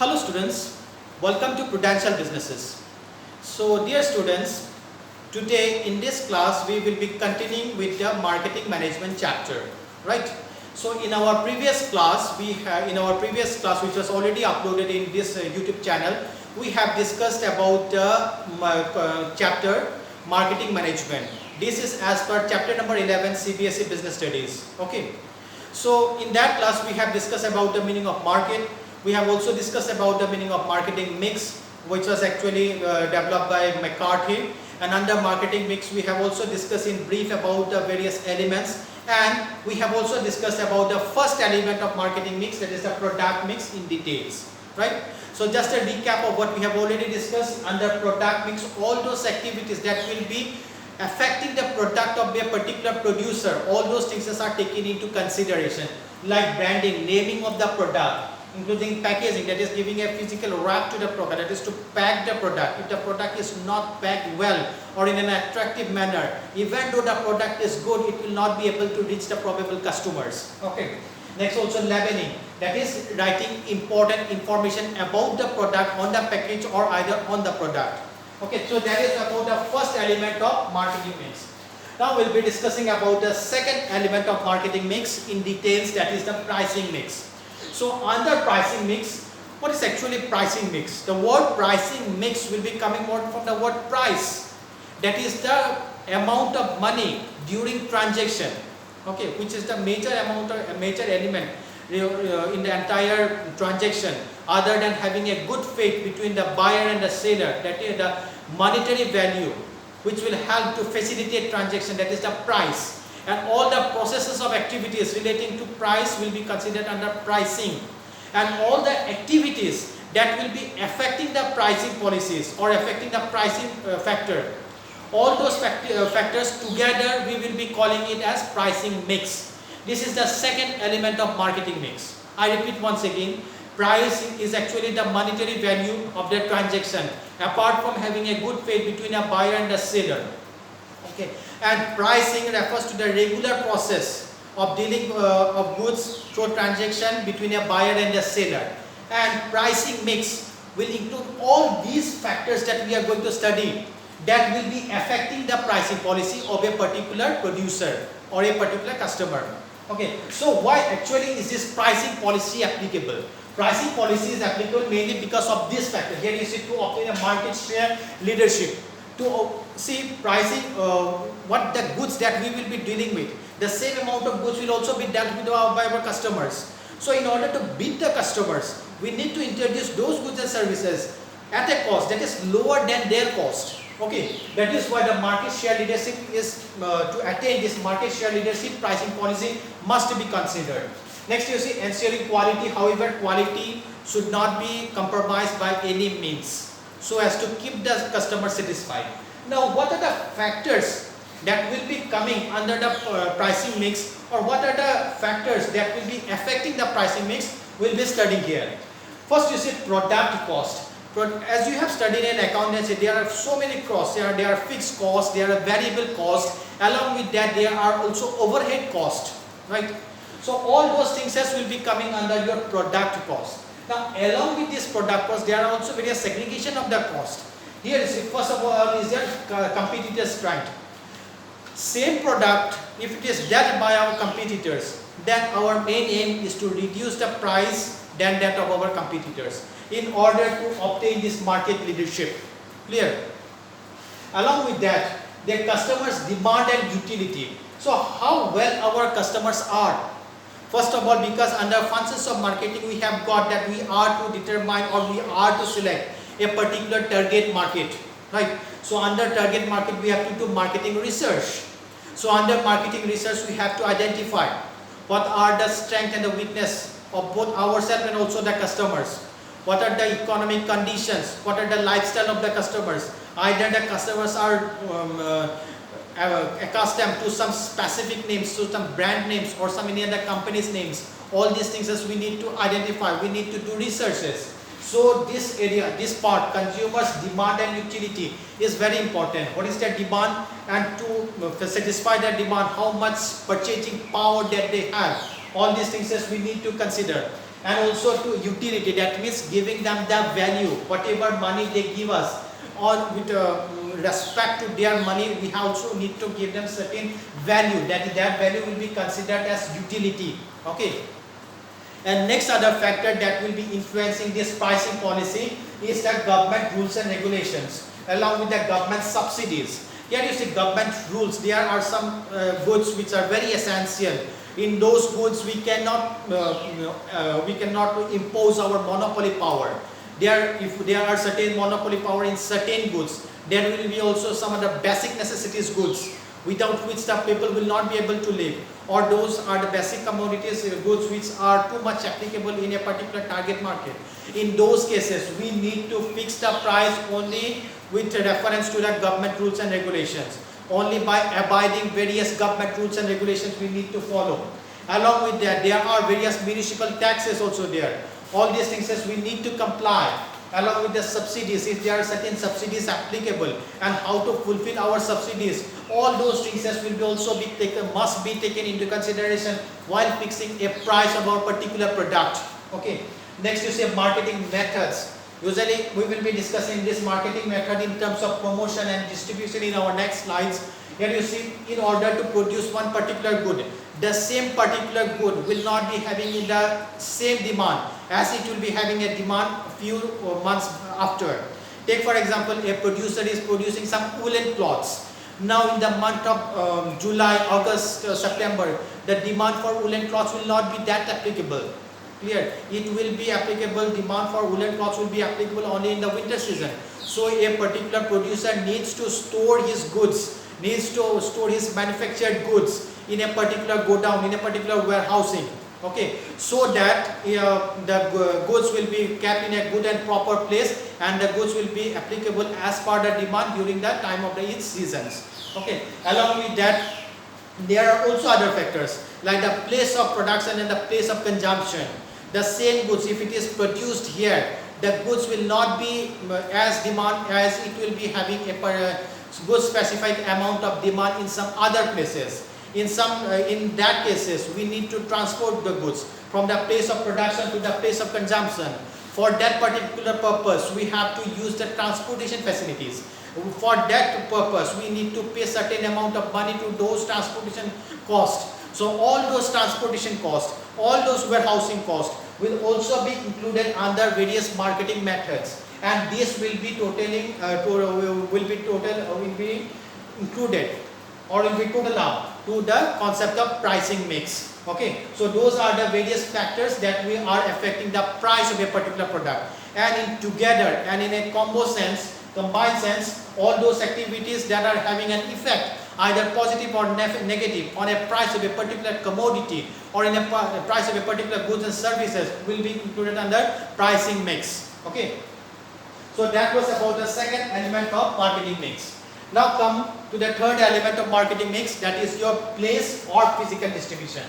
Hello students, welcome to Prudential Businesses. So dear students, today in this class we will be continuing with the marketing management chapter, right? So in our previous class, which was already uploaded in this YouTube channel, we have discussed about the chapter marketing management. This is as per chapter number 11 CBSE Business Studies. Okay. So in that class we have discussed about the meaning of market. We have also discussed about the meaning of marketing mix, which was actually developed by McCarthy. And under marketing mix, we have also discussed in brief about the various elements. And we have also discussed about the first element of marketing mix, that is the product mix, in details, right? So just a recap of what we have already discussed under product mix, all those activities that will be affecting the product of a particular producer, all those things are taken into consideration, like branding, naming of the product, including packaging, that is giving a physical wrap to the product, that is to pack the product. If the product is not packed well or in an attractive manner, even though the product is good, it will not be able to reach the probable customers. Okay. Next, also labeling, that is writing important information about the product on the package or either on the product. Okay, so that is about the first element of marketing mix. Now we'll be discussing about the second element of marketing mix in details, that is the pricing mix. So under pricing mix, what is actually pricing mix? The word pricing mix will be coming more from the word price. That is the amount of money during transaction, okay, which is the major amount or a major element in the entire transaction, other than having a good faith between the buyer and the seller, that is the monetary value which will help to facilitate transaction, that is the price. And all the processes of activities relating to price will be considered under pricing. And all the activities that will be affecting the pricing policies or affecting the pricing factor, all those factors together we will be calling it as pricing mix. This is the second element of marketing mix. I repeat once again, price is actually the monetary value of the transaction, apart from having a good faith between a buyer and a seller. Okay. And pricing refers to the regular process of dealing of goods through transaction between a buyer and a seller. And pricing mix will include all these factors that we are going to study that will be affecting the pricing policy of a particular producer or a particular customer. Okay, so why actually is this pricing policy applicable? Pricing policy is applicable mainly because of this factor. Here you see, to obtain a market share leadership. To see pricing, what the goods that we will be dealing with, the same amount of goods will also be dealt with by our customers. So in order to beat the customers, we need to introduce those goods and services at a cost that is lower than their cost. Okay, that is why the market share leadership is, to attain this market share leadership, pricing policy must be considered. Next you see ensuring quality, however quality should not be compromised by any means, so as to keep the customer satisfied. Now what are the factors that will be coming under the pricing mix, or what are the factors that will be affecting the pricing mix, we'll be studying here. First you see product cost. As you have studied in accountancy, there are so many costs. There are fixed costs, there are variable costs, along with that there are also overhead costs, right? So all those things will be coming under your product cost. Now along with this product cost, there are also various segregation of the cost. Here is, first of all, is there competitors' strength. Same product, if it is dealt by our competitors, then our main aim is to reduce the price than that of our competitors in order to obtain this market leadership. Clear? Along with that, the customers' demand and utility. So how well our customers are. First of all, because under functions of marketing we have got that we are to determine or we are to select a particular target market, right? So under target market we have to do marketing research. So under marketing research we have to identify what are the strength and the weakness of both ourselves and also the customers. What are the economic conditions? What are the lifestyle of the customers? Either the customers are accustomed to some specific names, to some brand names or some any other company's names. All these things as we need to identify, we need to do researches. So this area, this part, consumers' demand and utility is very important. What is their demand, and to satisfy their demand, how much purchasing power that they have. All these things as we need to consider. and also to utility, that means giving them the value, whatever money they give us, or with respect to their money, we also need to give them certain value, that value will be considered as utility. Okay. And next other factor that will be influencing this pricing policy is the government rules and regulations, along with the government subsidies. Here you see government rules. There are some goods which are very essential. In those goods we cannot impose our monopoly power. If there are certain monopoly power in certain goods, there will be also some of the basic necessities goods, without which the people will not be able to live, or those are the basic commodities goods which are too much applicable in a particular target market. In those cases we need to fix the price only with reference to the government rules and regulations. Only by abiding various government rules and regulations we need to follow. Along with that, there are various municipal taxes also there. All these things we need to comply. Along with the subsidies, if there are certain subsidies applicable, and how to fulfill our subsidies, all those things must be taken into consideration while fixing a price of our particular product. Okay. Next you say marketing methods. Usually we will be discussing this marketing method in terms of promotion and distribution in our next slides. Here you see, in order to produce one particular good, the same particular good will not be having the same demand as it will be having a demand a few months after. Take for example, a producer is producing some woolen cloths. Now in the month of July, August, September, the demand for woolen cloths will not be that applicable. Clear? It will be applicable, demand for woolen cloths will be applicable only in the winter season. So a particular producer needs to store his goods, needs to store his manufactured goods in a particular godown, in a particular warehousing. Okay, so that the goods will be kept in a good and proper place, and the goods will be applicable as per the demand during the time of each seasons. Okay, along with that, there are also other factors like the place of production and the place of consumption. The same goods, if it is produced here, the goods will not be as demand as it will be having a good specified amount of demand in some other places. In that cases, we need to transport the goods from the place of production to the place of consumption. For that particular purpose, we have to use the transportation facilities. For that purpose, we need to pay certain amount of money to those transportation costs. So all those transportation costs, all those warehousing costs will also be included under various marketing methods, and this will be included or will be total up to the concept of pricing mix. Okay, so those are the various factors that we are affecting the price of a particular product, and in together and in a combined sense, all those activities that are having an effect, either positive or negative, on a price of a particular commodity or in a price of a particular goods and services will be included under pricing mix. Okay, so that was about the second element of marketing mix. Now come to the third element of marketing mix, that is your place or physical distribution.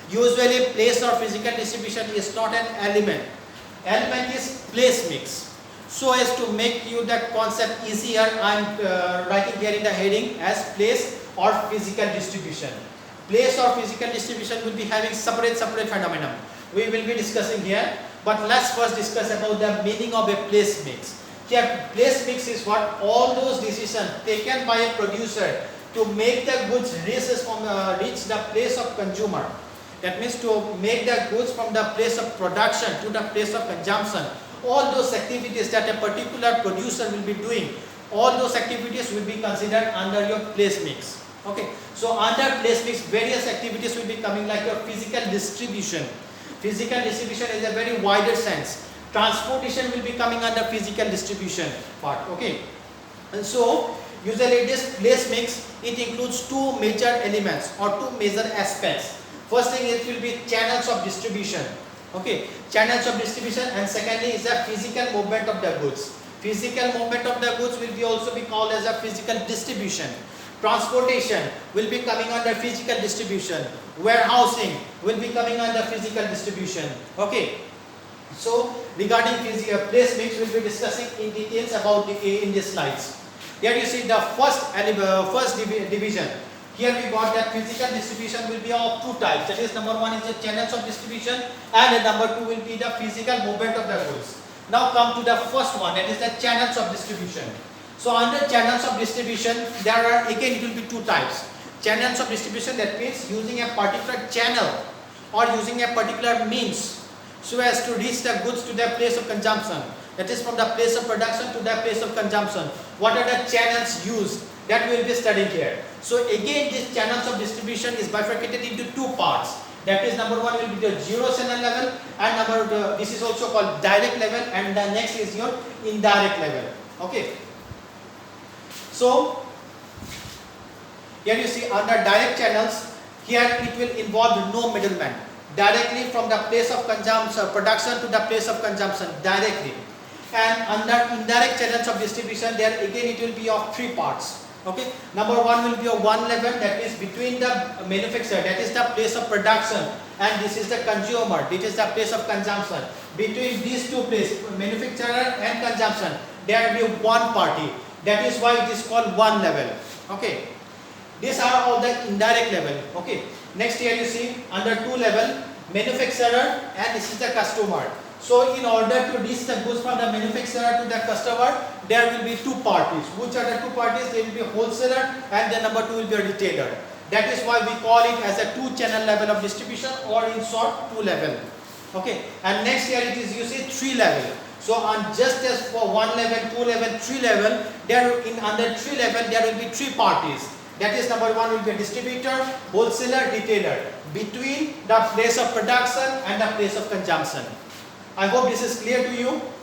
Usually place or physical distribution is not an element. Element is place mix. So as to make you the concept easier, I am writing here in the heading as place or physical distribution. Place or physical distribution will be having separate phenomenon. We will be discussing here, but let's first discuss about the meaning of a place mix. Here, place mix is what? All those decisions taken by a producer to make the goods reach the place of consumer. That means to make the goods from the place of production to the place of consumption. All those activities that a particular producer will be doing, all those activities will be considered under your place mix. Okay, so under place mix, various activities will be coming like your physical distribution. Physical distribution is a very wider sense. Transportation will be coming under physical distribution part. Okay, and so usually this place mix, it includes two major elements or two major aspects. First thing, it will be channels of distribution. Okay, channels of distribution, and secondly is the physical movement of the goods. Physical movement of the goods will be also be called as a physical distribution. Transportation will be coming under physical distribution. Warehousing will be coming under physical distribution. Okay, so regarding physical place mix, we will be discussing in details about in these slides. Here you see the first division. Here we got that physical distribution will be of two types. That is, number one is the channels of distribution, and number two will be the physical movement of the goods. Now come to the first one, that is the channels of distribution. So under channels of distribution, there are again it will be two types. Channels of distribution, that means using a particular channel or using a particular means so as to reach the goods to their place of consumption. That is, from the place of production to the place of consumption. What are the channels used? That we will be studying here. So again, this channels of distribution is bifurcated into two parts. That is, number one will be the zero channel level, and this is also called direct level, and the next is your indirect level. Okay. So here you see under direct channels, here it will involve no middleman. Directly from the place of consumption, production to the place of consumption, directly. And under indirect channels of distribution, there again it will be of three parts. Okay. Number one will be a one level, that is between the manufacturer, that is the place of production, and this is the consumer, this is the place of consumption. Between these two places, manufacturer and consumption, there will be one party. That is why it is called one level. Okay. These are all the indirect level. Okay. Next here you see under two level, manufacturer, and this is the customer. So in order to reach the goods from the manufacturer to the customer, there will be two parties. Which are the two parties? There will be a wholesaler, and the number two will be a retailer. That is why we call it as a two channel level of distribution, or in short, two level. Okay. And next here it is, you see, three level. So on just as for one level, two level, three level, there in under three level there will be three parties. That is, number one will be a distributor, wholesaler, retailer, between the place of production and the place of consumption. I hope this is clear to you.